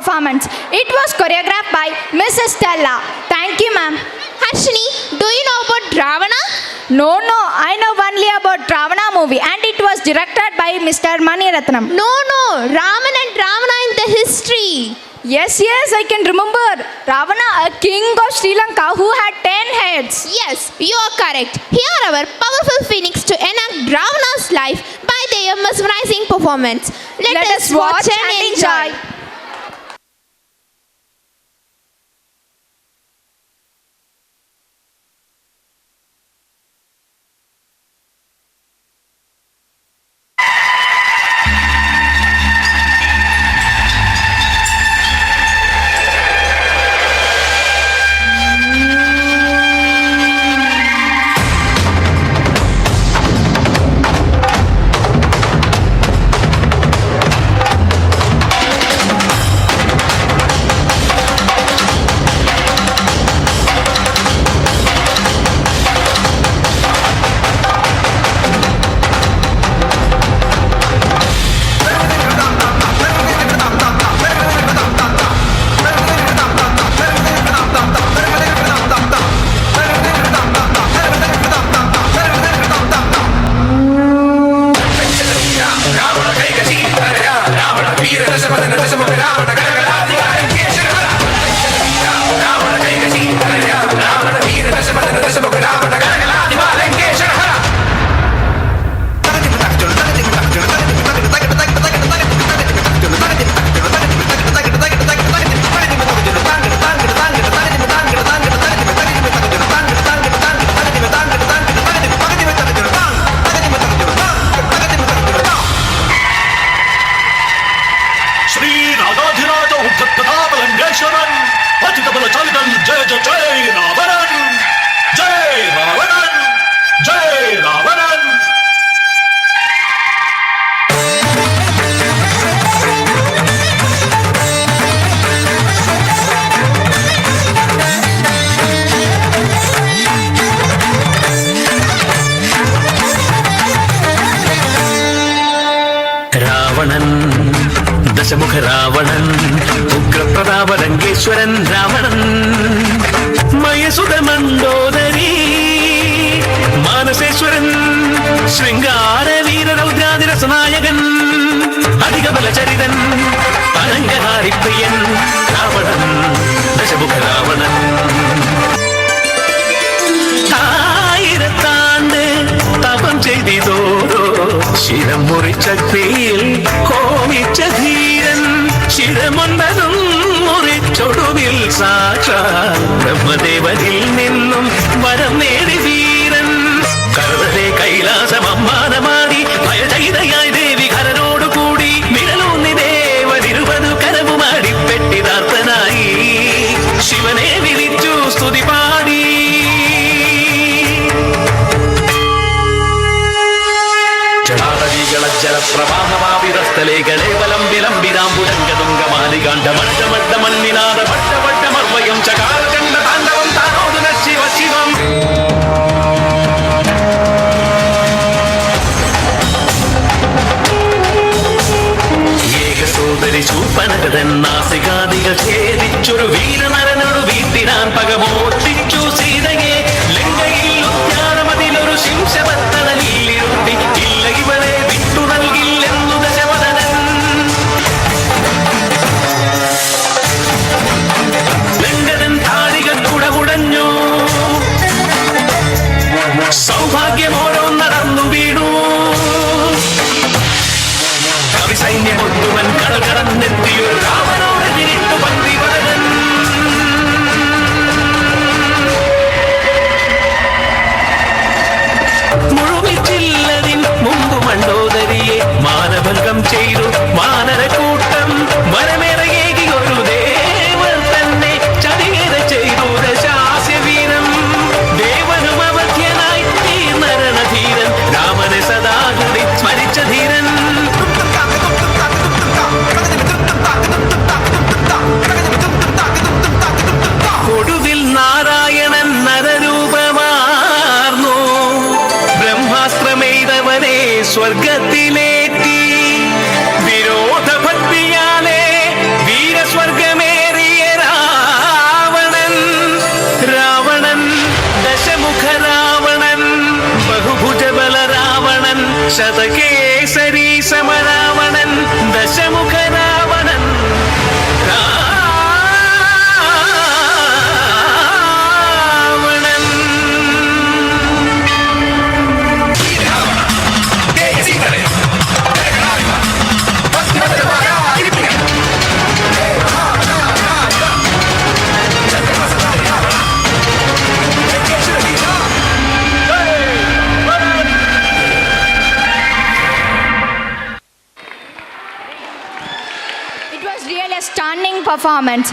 performance. It was choreographed by Mrs. Stella. Thank you, ma'am. Harshini, do you know about Ravana? No, I know only about Ravana movie, and it was directed by Mr. Mani Ratnam. No, Raman and Ravana in the history. Yes, I can remember. Ravana, a king of Sri Lanka who had 10 heads. Yes, you are correct. Here our powerful phoenix to enact Ravana's life by their mesmerizing performance. Let us watch and enjoy. ദശമുഖ Ravanan ഉഗ്രപ്രതാപരംഗേശ്വരൻ Ravanan മയസുത Mandodari മാനസേശ്വരൻ ശൃംഗാര വീരരൗദ്രാതിരസനായകൻ അധികബലചരിതൻ അനങ്കഹാരിപ്രിയൻ Ravanan ദശമുഖ Ravanan ആയിരത്താണ്ട് തപം ചെയ്തോരോ ശിരം മുറിച്ചയിൽ കോമിച്ച ധീരൻ ശിരമൊന്നതും മുറിച്ചൊടുവിൽ സാക്ഷാൽ ബ്രഹ്മദേവനിൽ നിന്നും വരം നേടി വീരൻ കരുതലെ കൈലാസം അമ്മാനമാടി ഭയചൈതയായി ദേവി ഖരനോടു കൂടി വിരലൂന്നി ദേവനിരുപതു കരവുമാടി പെട്ടിതാർത്തനായി ശിവനെ വിളിച്ചു സ്തുതി പാടി ജലപ്രവാഹമാവിരസ്ഥലേ ഗളേവലം വിലംബിരാംബുരംഗതുംഗമാലികാണ്ഡമട്ടമട്ടമണ്ണിനാദമട്ടമട്ടമർവയം ചകാരചണ്ഡ താണ്ഡവം താനോദന ശിവ ശിവം ഏകസോദരി ശൂർപ്പണഖതൻ നാസികാദികൾ ഛേദിച്ചൊരു വീരനരനോട് വീട്ടിനാൻ പകമോഷ്ടിച്ചു സീതയെ ലങ്കയിൽ ഉദ്യാനമതിലൊരു ശിംശവത്തണലിരുത്തി ഇല്ല ഇവരെ വിട്ടു നൽകില്ലെന്നു ദശവദനൻ ലങ്കടൻ താടികൾ കുടകുടഞ്ഞു സൗഭാഗ്യമോരോ നടന്നു വീണു കവിസൈന്യമൊത്തുവൻ കടൽ കടന്നെത്തിയൊരു രാമനോട് തിരിട്ടു പന്തിവരൻ മുഴുമിച്ചില്ലതിൻ മുമ്പ് മണ്ഡോദരിയെ മാനഭംഗം ചെയ്തു വാനരക്കൂട്ടം വനമേറയേകി ഒരു ദേവൻ തന്നെ ചതികേര ചെയ്തു ദശാസ്യവീരം ദേവനും അവധ്യനായി തീർന്നരണധീരൻ രാമനെ സദാഹൃതി സ്മരിച്ച ധീരൻ ഒടുവിൽ Narayanan നരരൂപമാർന്നു ബ്രഹ്മാസ്ത്രമെയ്തവനെ സ്വർഗത്തിലേറ്റി വിരോധഭക്തിയാലേ വീരസ്വർഗ ശതകേസരി സമരാവണൻ ദശമുഖ Ravanan It was really a stunning performance.